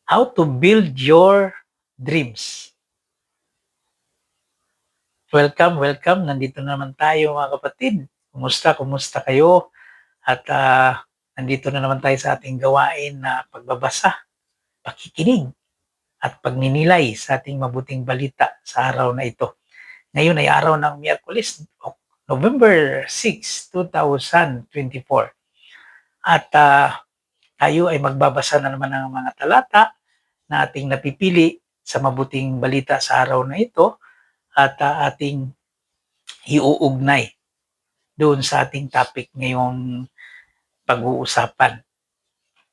How to build your dreams. Welcome. Nandito naman tayo mga kapatid. Kumusta kayo? At nandito na naman tayo sa ating gawain na pagbabasa, pakikinig, at pagninilay sa ating mabuting balita sa araw na ito. Ngayon ay araw ng Miyerkules, November 6, 2024. At tayo ay magbabasa na naman ng mga talata na ating napipili sa mabuting balita sa araw na ito at ating iuugnay doon sa ating topic ngayong pag-uusapan.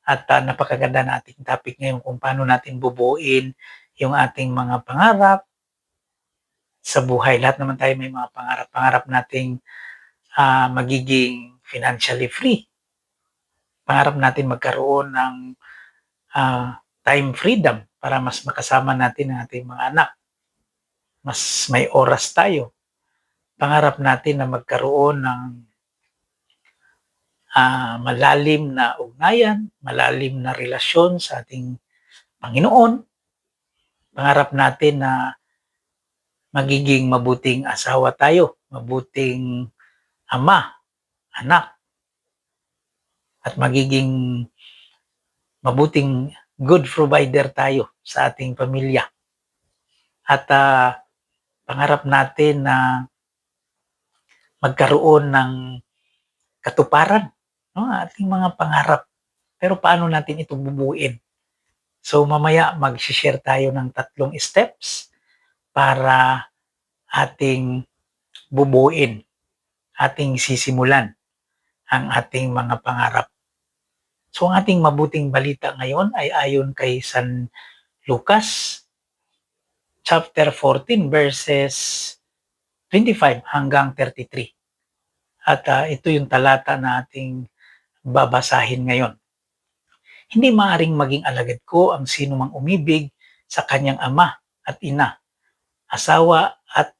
At napakaganda na ating topic ngayon kung paano natin bubuuin yung ating mga pangarap sa buhay. Lahat naman tayo may mga pangarap. Pangarap nating magiging financially free. Pangarap natin magkaroon ng time freedom para mas makasama natin ang ating mga anak. Mas may oras tayo. Pangarap natin na magkaroon ng malalim na ugnayan, malalim na relasyon sa ating Panginoon. Pangarap natin na magiging mabuting asawa tayo, mabuting ama, anak, at magiging mabuting good provider tayo sa ating pamilya. At pangarap natin na magkaroon ng katuparan, no, ating mga pangarap. Pero paano natin ito bubuuin? So mamaya mag-share tayo ng 3 steps para ating bubuuin, ating sisimulan ang ating mga pangarap. So ang ating mabuting balita ngayon ay ayon kay San Lucas chapter 14 verses 25 hanggang 33. At ito yung talata na ating babasahin ngayon. Hindi maaaring maging alagad ko ang sino mang umibig sa kanyang ama at ina, asawa at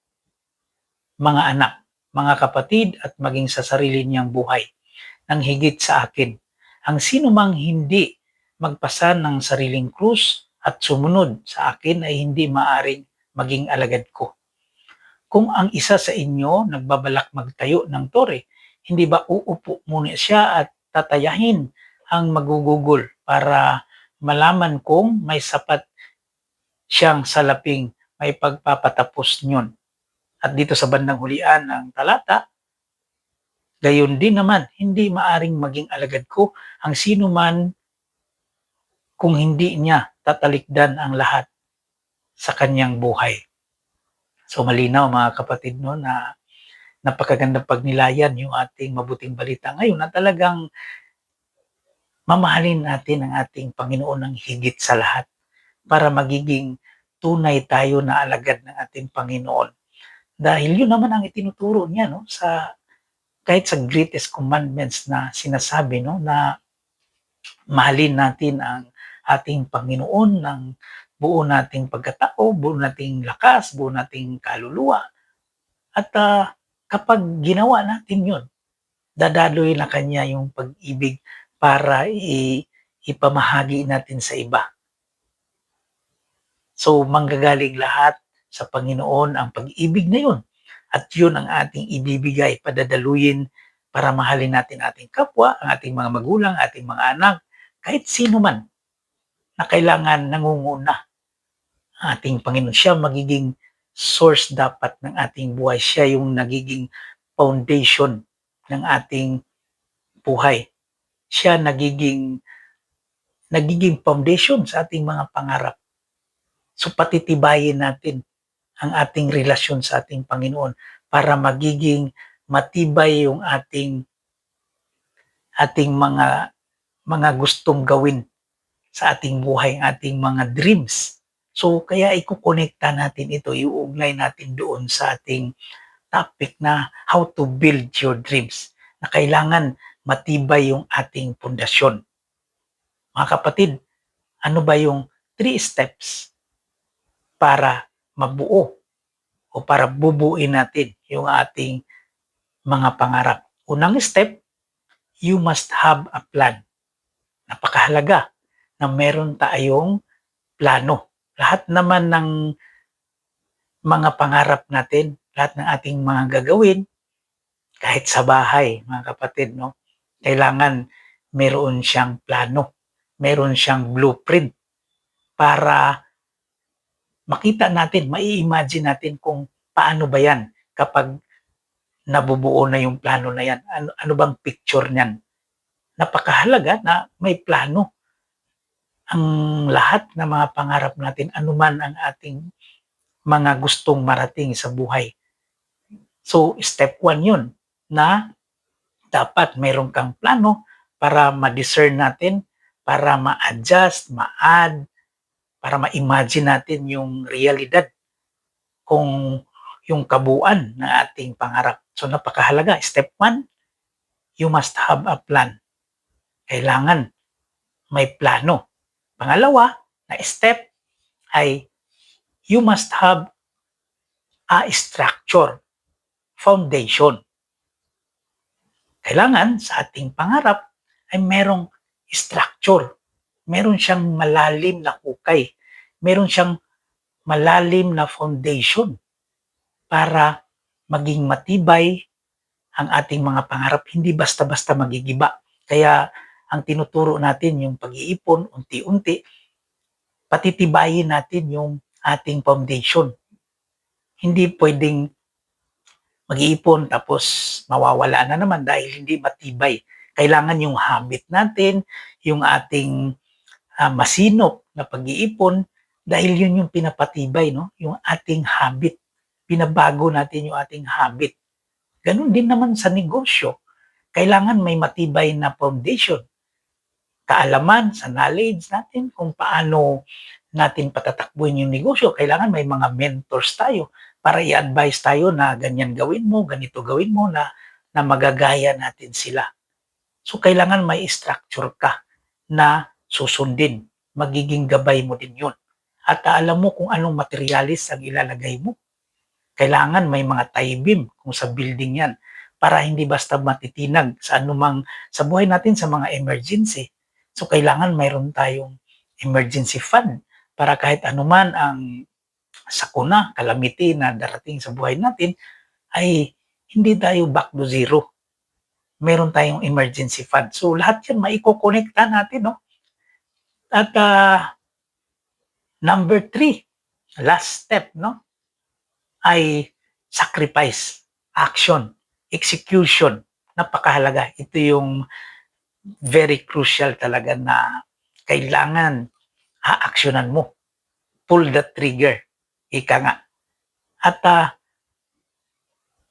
mga anak, mga kapatid at maging sa sarili niyang buhay nang higit sa akin. Ang sino mang hindi magpasan ng sariling krus at sumunod sa akin ay hindi maaaring maging alagad ko. Kung ang isa sa inyo nagbabalak magtayo ng tore, hindi ba uupo muna siya at tatayahin ang magugugol para malaman kung may sapat siyang salaping may pagpapatapos niyon. At dito sa bandang hulian ng talata, gayon din naman, hindi maaring maging alagad ko ang sino man kung hindi niya tatalikdan ang lahat sa kanyang buhay. So malinaw mga kapatid no na napakagandang pagnilayan yung ating mabuting balita ngayon na talagang mamahalin natin ang ating Panginoon ng higit sa lahat para magiging tunay tayo na alagad ng ating Panginoon. Dahil yun naman ang itinuturo niya no sa kahit sa greatest commandments na sinasabi no na mahalin natin ang ating Panginoon ng buo nating pagkatao, buo nating lakas, buo nating kaluluwa. At kapag ginawa natin yun, dadaloy na kanya yung pag-ibig para ipamahagi natin sa iba. So manggagaling lahat sa Panginoon ang pag-ibig na yun. At yun ang ating ibibigay, padadaluyin para mahalin natin ating kapwa, ang ating mga magulang, ating mga anak, kahit sino man na kailangan nangunguna. Ating Panginoon, siya magiging source dapat ng ating buhay. Siya yung nagiging foundation ng ating buhay. Siya nagiging foundation sa ating mga pangarap. So patitibayin natin ang ating relasyon sa ating Panginoon para magiging matibay yung ating mga gustong gawin sa ating buhay, ating mga dreams. So kaya ikukonekta natin ito, iuugnay natin doon sa ating topic na how to build your dreams, na kailangan matibay yung ating pundasyon. Mga kapatid, ano ba yung 3 steps para mabuo o para bubuin natin yung ating mga pangarap? Unang step, you must have a plan. Napakahalaga na meron tayong plano. Lahat naman ng mga pangarap natin, lahat ng ating mga gagawin, kahit sa bahay, mga kapatid, no? Kailangan meron siyang plano, meron siyang blueprint para makita natin, mai-imagine natin kung paano ba yan kapag nabubuo na yung plano na yan. Ano bang picture niyan? Napakahalaga na may plano ang lahat ng mga pangarap natin, anuman ang ating mga gustong marating sa buhay. So, step 1 yun na dapat meron kang plano para ma-discern natin, para ma-adjust, ma-add, para ma-imagine natin yung realidad kung yung kabuuan ng ating pangarap. So, napakahalaga. Step 1, you must have a plan. Kailangan may plano. Pangalawa na step ay you must have a structure, foundation. Kailangan sa ating pangarap ay merong structure. Meron siyang malalim na hukay. Meron siyang malalim na foundation para maging matibay ang ating mga pangarap. Hindi basta-basta magigiba. Kaya ang tinuturo natin yung pag-iipon, unti-unti, patitibayin natin yung ating foundation. Hindi pwedeng mag-iipon tapos mawawala na naman dahil hindi matibay. Kailangan yung habit natin, yung ating masinop na pag-iipon dahil yun yung pinapatibay, no? Yung ating habit. Pinabago natin yung ating habit. Ganun din naman sa negosyo. Kailangan may matibay na foundation. Kaalaman sa knowledge natin kung paano natin patatakbuhin yung negosyo. Kailangan may mga mentors tayo para i-advise tayo na ganyan gawin mo, ganito gawin mo na magagaya natin sila. So, kailangan may structure ka na susundin. Magiging gabay mo din yun. At alam mo kung anong materialis ang ilalagay mo. Kailangan may mga tie beam kung sa building yan para hindi basta matitinag sa anumang sa buhay natin sa mga emergency. So, kailangan mayroon tayong emergency fund para kahit anuman ang sakuna, calamity na darating sa buhay natin, ay hindi tayo back to zero. Meron tayong emergency fund. So, lahat yan maikokonekta natin, no? At number 3, last step, no? Ay sacrifice, action, execution. Napakahalaga. Ito yung very crucial talaga na kailangan aaksyonan mo. Pull the trigger. Ika nga. At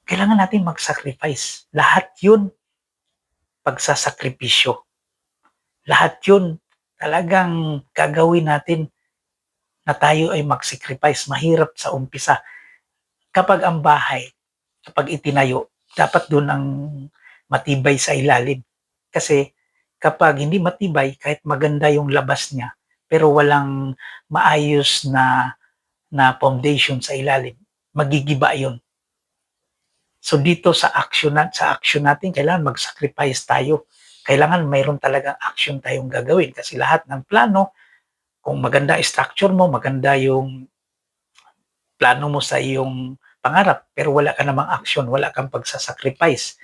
kailangan natin mag-sacrifice. Lahat yun pagsasakripisyo. Lahat yun talagang gagawin natin na tayo ay mag-sacrifice. Mahirap sa umpisa. Kapag ang bahay, kapag itinayo, dapat doon ang matibay sa ilalim. Kasi kapag hindi matibay, kahit maganda yung labas niya, pero walang maayos na foundation sa ilalim, magigiba yun. So dito sa action natin, kailangan mag-sacrifice tayo. Kailangan mayroon talagang action tayong gagawin kasi lahat ng plano, kung maganda structure mo, maganda yung plano mo sa iyong pangarap, pero wala ka namang action, wala kang pagsasacrifice,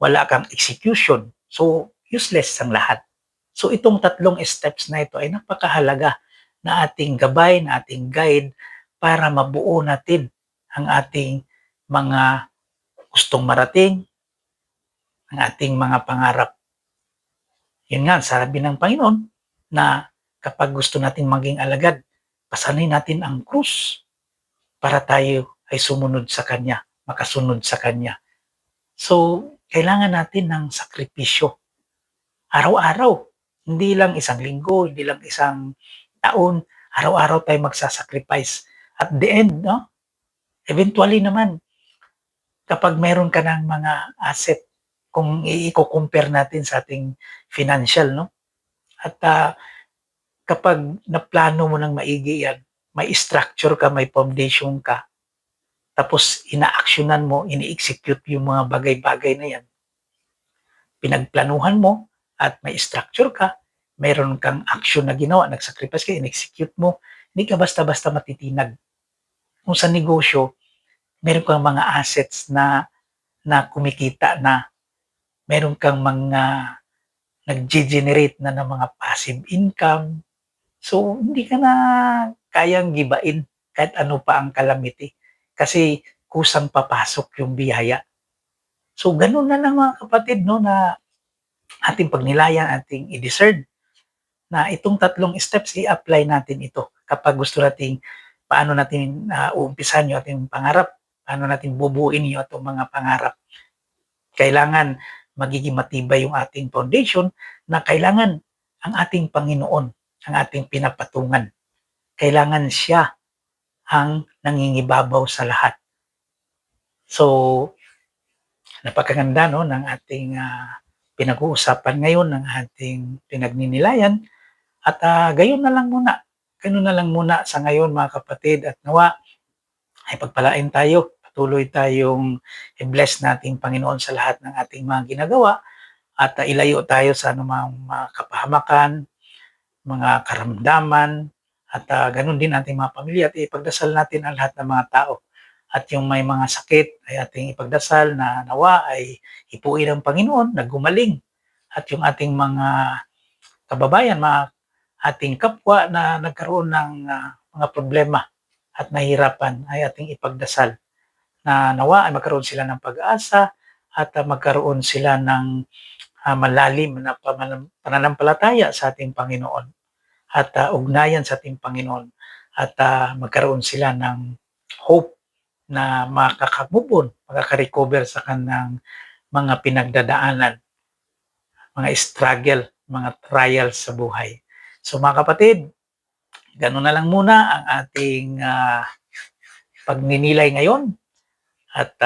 wala kang execution. So, useless ang lahat. So, itong 3 steps na ito ay napakahalaga na ating gabay, na ating guide para mabuo natin ang ating mga gustong marating, ang ating mga pangarap. Yun nga, sabi ng Panginoon na kapag gusto natin maging alagad, pasanin natin ang krus para tayo ay sumunod sa Kanya, makasunod sa Kanya. So, kailangan natin ng sakripisyo. Araw-araw, hindi lang isang linggo, hindi lang isang taon, araw-araw tayo magsasacrifice. At the end, no? Eventually naman, kapag meron ka ng mga asset, kung i-compare natin sa ating financial, no? At kapag naplano mo ng maigi yan, may structure ka, may foundation ka, tapos ina-actionan mo, ini-execute yung mga bagay-bagay na yan, pinagplanuhan mo at may structure ka, meron kang action na ginawa, nag-sacrifice ka, in-execute mo, hindi ka basta-basta matitinag. Kung sa negosyo, meron kang mga assets na kumikita na, meron kang mga nag-generate na ng mga passive income. So, hindi ka na kayang gibain kahit ano pa ang calamity kasi kusang papasok yung biyaya. So, ganun na lang mga kapatid, no, na ating pagnilayan, ating i-discern na itong tatlong steps i-apply natin ito kapag gusto nating paano natin uumpisahan yung ating pangarap, paano natin bubuin yung atong mga pangarap. Kailangan magiging matibay yung ating foundation na kailangan ang ating Panginoon, ang ating pinapatungan. Kailangan siya ang nangingibabaw sa lahat. So, napakaganda no ng ating pinag-uusapan ngayon ng ating pinagninilayan at gayon na lang muna. Ganun na lang muna sa ngayon mga kapatid at nawa ay pagpalain tayo. Patuloy tayong i-bless nating Panginoon sa lahat ng ating mga ginagawa at ilayo tayo sa anumang mga kapahamakan, mga karamdaman at ganun din ating mga pamilya at ipagdasal natin ang lahat ng mga tao. At yung may mga sakit ay ating ipagdasal na nawa ay hipuin ng Panginoon na gumaling. At yung ating mga kababayan, mga ating kapwa na nagkaroon ng mga problema at nahihirapan ay ating ipagdasal na nawa ay magkaroon sila ng pag-asa at magkaroon sila ng malalim na pananampalataya sa ating Panginoon at ugnayan sa ating Panginoon at magkaroon sila ng hope na makaka-recover sa kanang mga pinagdadaanan, mga struggle, mga trials sa buhay. So mga kapatid, gano'n na lang muna ang ating pagninilay ngayon at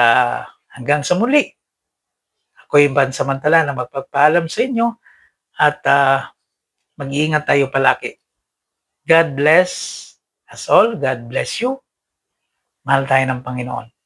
hanggang sa muli. Ako'y pansamantala na magpapaalam sa inyo at mag-iingat tayo palagi. God bless us all. God bless you. Mahal tayo ng Panginoon.